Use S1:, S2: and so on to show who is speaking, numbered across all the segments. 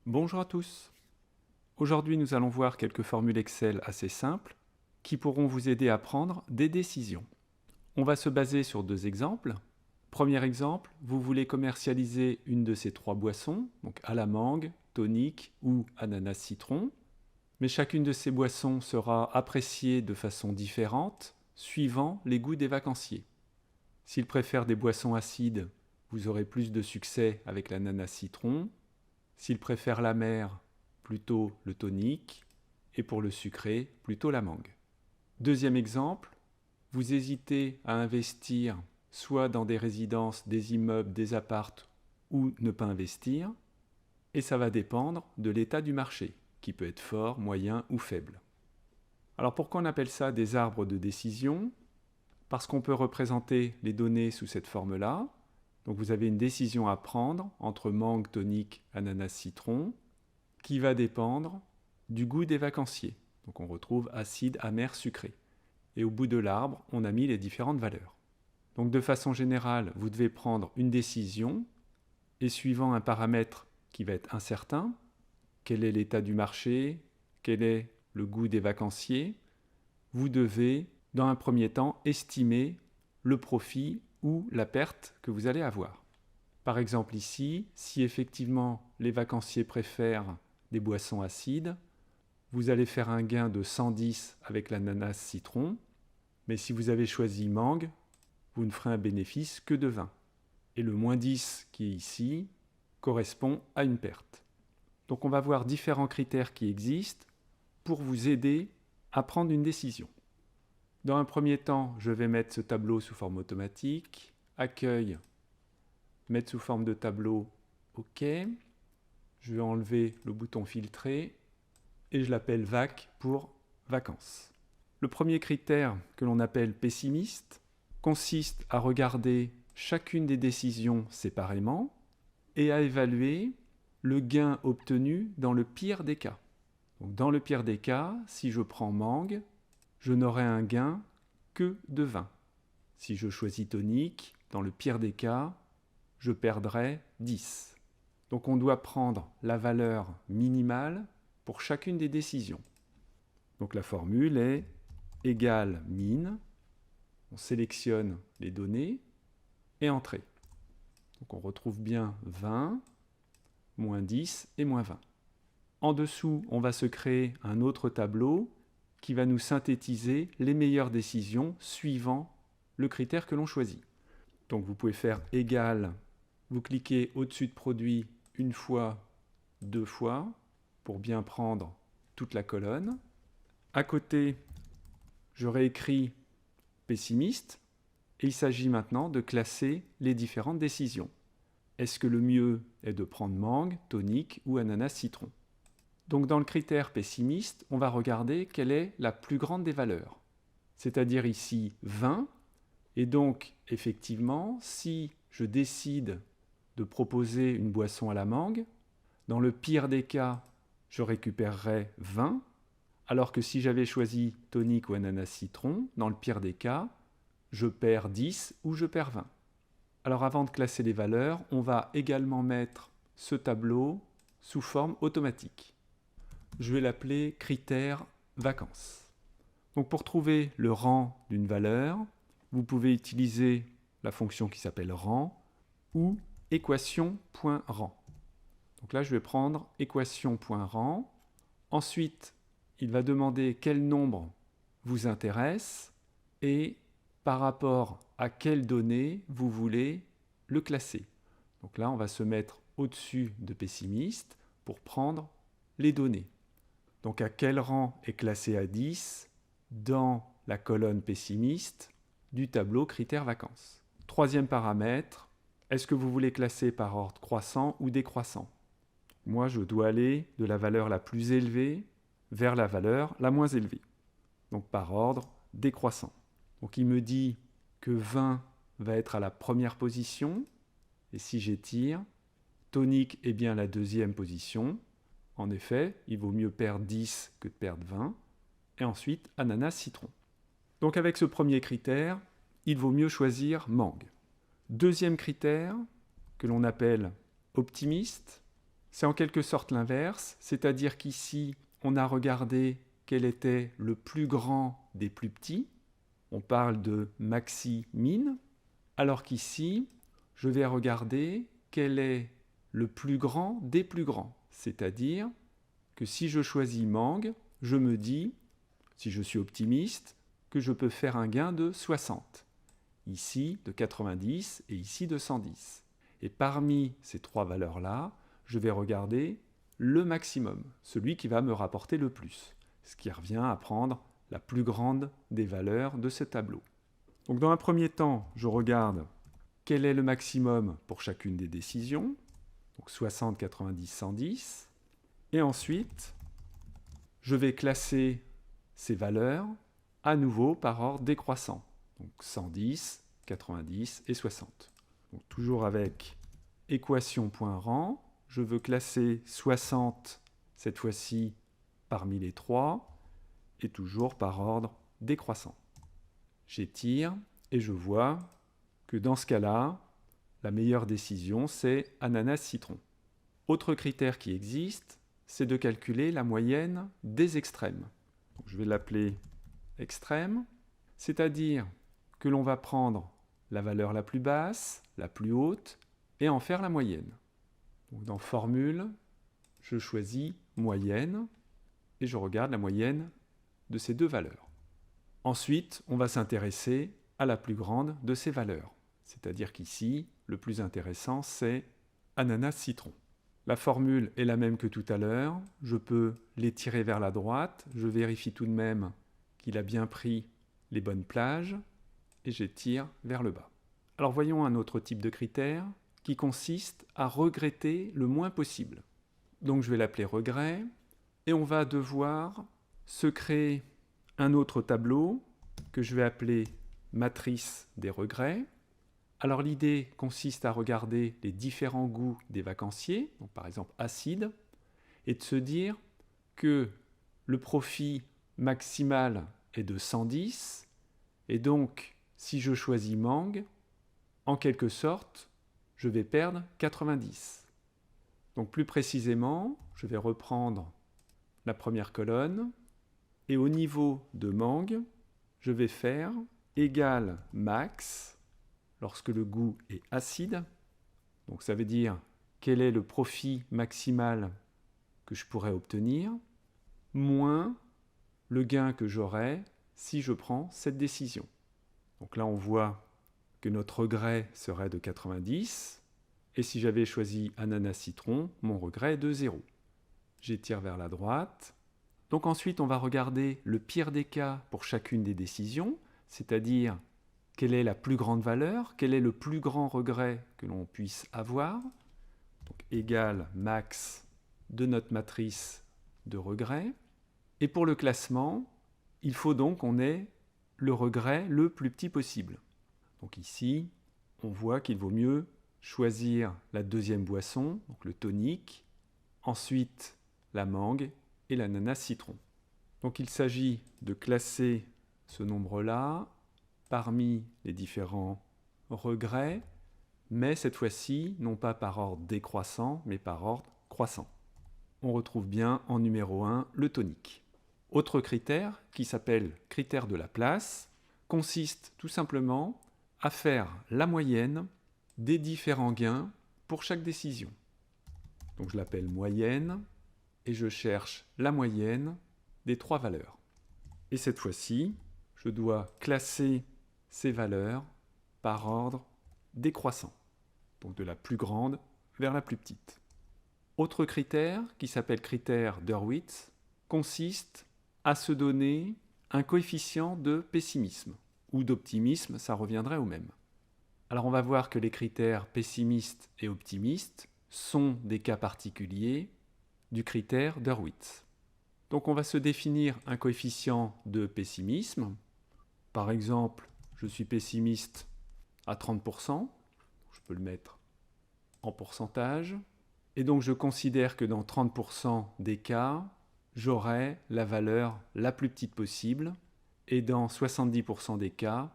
S1: Bonjour à tous. Aujourd'hui, nous allons voir quelques formules Excel assez simples qui pourront vous aider à prendre des décisions. On va se baser sur deux exemples. Premier exemple, vous voulez commercialiser une de ces trois boissons, donc à la mangue, tonique ou ananas citron, mais chacune de ces boissons sera appréciée de façon différente suivant les goûts des vacanciers. S'ils préfèrent des boissons acides, vous aurez plus de succès avec l'ananas citron. S'ils préfèrent la mer, plutôt le tonique, et pour le sucré, plutôt la mangue. Deuxième exemple, vous hésitez à investir soit dans des résidences, des immeubles, des appartes, ou ne pas investir, et ça va dépendre de l'état du marché, qui peut être fort, moyen ou faible. Alors pourquoi on appelle ça des arbres de décision? Parce qu'on peut représenter les données sous cette forme-là. Donc vous avez une décision à prendre entre mangue, tonique, ananas, citron, qui va dépendre du goût des vacanciers. Donc on retrouve acide, amer, sucré. Et au bout de l'arbre, on a mis les différentes valeurs. Donc de façon générale, vous devez prendre une décision, et suivant un paramètre qui va être incertain, quel est l'état du marché, quel est le goût des vacanciers, vous devez, dans un premier temps, estimer le profit ou la perte que vous allez avoir. Par exemple ici, si effectivement les vacanciers préfèrent des boissons acides, vous allez faire un gain de 110 avec l'ananas citron, mais si vous avez choisi mangue, vous ne ferez un bénéfice que de 20. Et le moins 10 qui est ici correspond à une perte. Donc on va voir différents critères qui existent pour vous aider à prendre une décision. Dans un premier temps, je vais mettre ce tableau sous forme automatique. Accueil, mettre sous forme de tableau, OK. Je vais enlever le bouton filtrer et je l'appelle VAC pour vacances. Le premier critère que l'on appelle pessimiste consiste à regarder chacune des décisions séparément et à évaluer le gain obtenu dans le pire des cas. Donc dans le pire des cas, si je prends mangue, je n'aurai un gain que de 20. Si je choisis tonique, dans le pire des cas, je perdrai 10. Donc on doit prendre la valeur minimale pour chacune des décisions. Donc la formule est égale min, on sélectionne les données et entrée. Donc on retrouve bien 20, moins 10 et moins 20. En dessous, on va se créer un autre tableau qui va nous synthétiser les meilleures décisions suivant le critère que l'on choisit. Donc vous pouvez faire égal, vous cliquez au-dessus de produit une fois, deux fois, pour bien prendre toute la colonne. À côté, je réécris pessimiste, et il s'agit maintenant de classer les différentes décisions. Est-ce que le mieux est de prendre mangue, tonique ou ananas citron? Donc dans le critère pessimiste, on va regarder quelle est la plus grande des valeurs. C'est-à-dire ici 20, et donc effectivement, si je décide de proposer une boisson à la mangue, dans le pire des cas, je récupérerai 20, alors que si j'avais choisi tonique ou ananas citron, dans le pire des cas, je perds 10 ou je perds 20. Alors avant de classer les valeurs, on va également mettre ce tableau sous forme automatique. Je vais l'appeler critère vacances. Donc pour trouver le rang d'une valeur, vous pouvez utiliser la fonction qui s'appelle rang ou équation.rang. Donc là, je vais prendre équation.rang. Ensuite, il va demander quel nombre vous intéresse et par rapport à quelles données vous voulez le classer. Donc là, on va se mettre au-dessus de pessimiste pour prendre les données. Donc à quel rang est classé à 10 dans la colonne pessimiste du tableau critères vacances. Troisième paramètre, est-ce que vous voulez classer par ordre croissant ou décroissant? Moi, je dois aller de la valeur la plus élevée vers la valeur la moins élevée. Donc par ordre décroissant. Donc il me dit que 20 va être à la première position, et si j'étire, tonique est bien la deuxième position. En effet, il vaut mieux perdre 10 que de perdre 20. Et ensuite, ananas, citron. Donc avec ce premier critère, il vaut mieux choisir mangue. Deuxième critère, que l'on appelle optimiste, C'est en quelque sorte l'inverse, c'est-à-dire qu'ici, on a regardé quel était le plus grand des plus petits. On parle de maxi-min, alors qu'ici, je vais regarder quel est le plus grand des plus grands. C'est-à-dire que si je choisis Mang, je me dis, si je suis optimiste, que je peux faire un gain de 60. Ici de 90 et ici de 110. Et parmi ces trois valeurs-là, je vais regarder le maximum, celui qui va me rapporter le plus, ce qui revient à prendre la plus grande des valeurs de ce tableau. Donc dans un premier temps, je regarde quel est le maximum pour chacune des décisions, donc 60, 90, 110, et ensuite, je vais classer ces valeurs à nouveau par ordre décroissant, donc 110, 90 et 60. Donc toujours avec équation.rang, je veux classer 60, cette fois-ci, parmi les 3, et toujours par ordre décroissant. J'étire et je vois que dans ce cas-là, la meilleure décision, c'est ananas-citron. Autre critère qui existe, c'est de calculer la moyenne des extrêmes. Donc, je vais l'appeler extrême, c'est-à-dire que l'on va prendre la valeur la plus basse, la plus haute, et en faire la moyenne. Donc, dans Formule, je choisis moyenne, et je regarde la moyenne de ces deux valeurs. Ensuite, on va s'intéresser à la plus grande de ces valeurs. C'est-à-dire qu'ici, le plus intéressant, c'est ananas-citron. La formule est la même que tout à l'heure. Je peux l'étirer vers la droite. Je vérifie tout de même qu'il a bien pris les bonnes plages et j'étire vers le bas. Alors voyons un autre type de critère qui consiste à regretter le moins possible. Donc je vais l'appeler regret et on va devoir se créer un autre tableau que je vais appeler matrice des regrets. Alors l'idée consiste à regarder les différents goûts des vacanciers, donc par exemple acide, et de se dire que le profit maximal est de 110, et donc si je choisis Mang, en quelque sorte, je vais perdre 90. Donc plus précisément, je vais reprendre la première colonne, et au niveau de Mang, je vais faire égal max, lorsque le goût est acide, donc ça veut dire quel est le profit maximal que je pourrais obtenir, moins le gain que j'aurai si je prends cette décision. Donc là on voit que notre regret serait de 90, et si j'avais choisi ananas-citron, mon regret est de 0. J'étire vers la droite. Donc ensuite on va regarder le pire des cas pour chacune des décisions, c'est-à-dire quelle est la plus grande valeur, quel est le plus grand regret que l'on puisse avoir, donc égal max de notre matrice de regret. Et pour le classement, il faut donc qu'on ait le regret le plus petit possible. Donc ici, on voit qu'il vaut mieux choisir la deuxième boisson, donc le tonique, ensuite la mangue et l'ananas-citron. Donc il s'agit de classer ce nombre-là parmi les différents regrets, mais cette fois-ci, non pas par ordre décroissant, mais par ordre croissant. On retrouve bien en numéro 1 le tonique. Autre critère, qui s'appelle critère de la place, consiste tout simplement à faire la moyenne des différents gains pour chaque décision. Donc je l'appelle moyenne, et je cherche la moyenne des trois valeurs. Et cette fois-ci, je dois classer ces valeurs par ordre décroissant, donc de la plus grande vers la plus petite. Autre critère, qui s'appelle critère d'Hurwitz, consiste à se donner un coefficient de pessimisme, ou d'optimisme, ça reviendrait au même. Alors on va voir que les critères pessimistes et optimistes sont des cas particuliers du critère d'Hurwitz. Donc on va se définir un coefficient de pessimisme. Par exemple, je suis pessimiste à 30%, je peux le mettre en pourcentage, et donc je considère que dans 30% des cas, j'aurai la valeur la plus petite possible, et dans 70% des cas,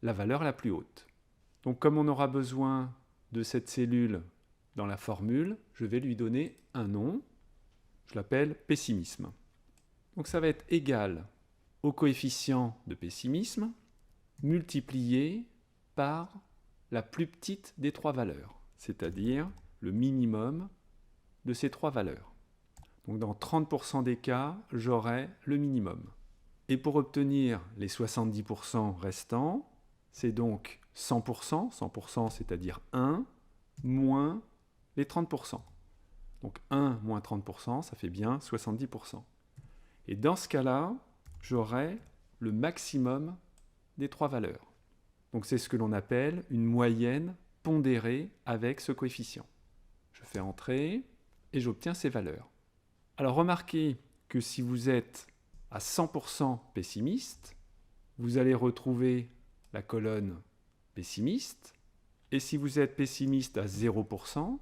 S1: la valeur la plus haute. Donc comme on aura besoin de cette cellule dans la formule, je vais lui donner un nom. Je l'appelle pessimisme. Donc ça va être égal au coefficient de pessimisme multiplié par la plus petite des trois valeurs, c'est-à-dire le minimum de ces trois valeurs. Donc dans 30% des cas, j'aurai le minimum. Et pour obtenir les 70% restants, c'est donc 100%, 100% c'est-à-dire 1, moins les 30%. Donc 1 moins 30%, ça fait bien 70%. Et dans ce cas-là, j'aurai le maximum des trois valeurs. Donc c'est ce que l'on appelle une moyenne pondérée avec ce coefficient. Je fais entrer et j'obtiens ces valeurs. Alors remarquez que si vous êtes à 100% pessimiste, vous allez retrouver la colonne pessimiste, et si vous êtes pessimiste à 0%,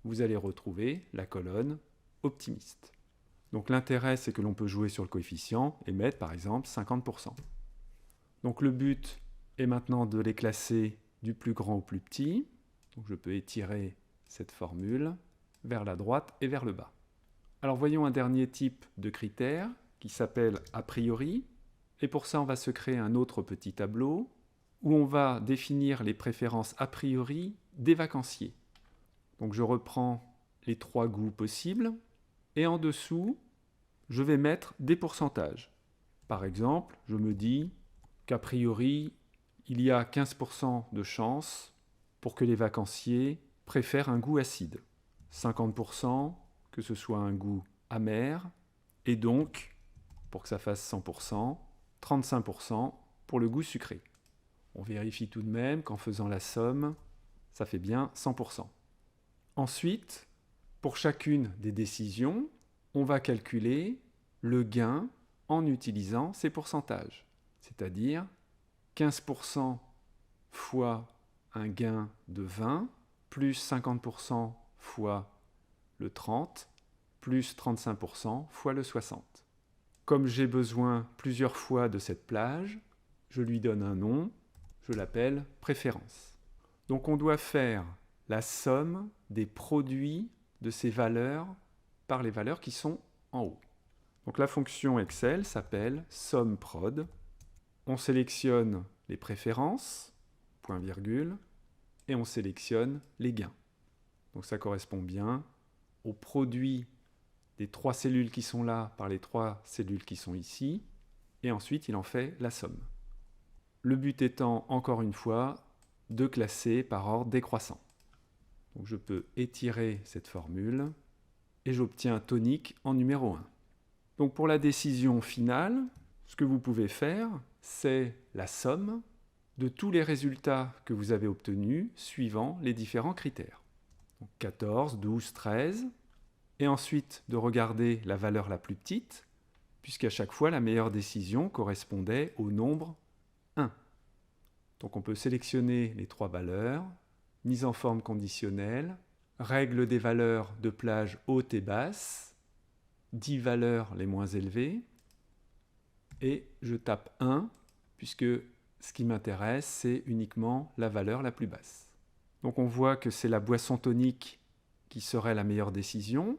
S1: vous allez retrouver la colonne optimiste. Donc l'intérêt, c'est que l'on peut jouer sur le coefficient et mettre par exemple 50%. Donc le but est maintenant de les classer du plus grand au plus petit. Donc je peux étirer cette formule vers la droite et vers le bas. Alors voyons un dernier type de critère qui s'appelle a priori. Et pour ça, on va se créer un autre petit tableau où on va définir les préférences a priori des vacanciers. Donc je reprends les trois goûts possibles et en dessous, je vais mettre des pourcentages. Par exemple, je me dis qu'a priori, il y a 15% de chance pour que les vacanciers préfèrent un goût acide. 50% que ce soit un goût amer, et donc, pour que ça fasse 100%, 35% pour le goût sucré. On vérifie tout de même qu'en faisant la somme, ça fait bien 100%. Ensuite, pour chacune des décisions, on va calculer le gain en utilisant ces pourcentages, c'est-à-dire 15% fois un gain de 20, plus 50% fois le 30, plus 35% fois le 60. Comme j'ai besoin plusieurs fois de cette plage, je lui donne un nom, je l'appelle préférence. Donc on doit faire la somme des produits de ces valeurs par les valeurs qui sont en haut. Donc la fonction Excel s'appelle SUMPROD. On sélectionne les préférences, point virgule, et on sélectionne les gains. Donc ça correspond bien au produit des trois cellules qui sont là par les trois cellules qui sont ici, et ensuite il en fait la somme. Le but étant, encore une fois, de classer par ordre décroissant. Donc je peux étirer cette formule, et j'obtiens tonique en numéro 1. Donc pour la décision finale, ce que vous pouvez faire, c'est la somme de tous les résultats que vous avez obtenus suivant les différents critères. Donc 14, 12, 13, et ensuite de regarder la valeur la plus petite, puisqu'à chaque fois la meilleure décision correspondait au nombre 1. Donc on peut sélectionner les trois valeurs, mise en forme conditionnelle, règle des valeurs de plage haute et basse, 10 valeurs les moins élevées, et je tape 1, puisque ce qui m'intéresse, c'est uniquement la valeur la plus basse. Donc on voit que c'est la boisson tonique qui serait la meilleure décision,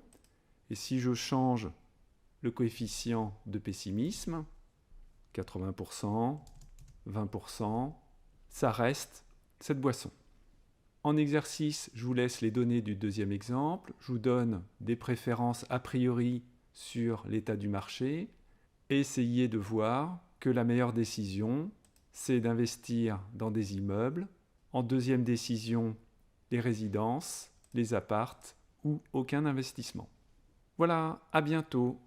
S1: et si je change le coefficient de pessimisme, 80%, 20%, ça reste cette boisson. En exercice, je vous laisse les données du deuxième exemple. Je vous donne des préférences a priori sur l'état du marché. Et essayez de voir que la meilleure décision, c'est d'investir dans des immeubles. En deuxième décision, les résidences, les appartes ou aucun investissement. Voilà, à bientôt.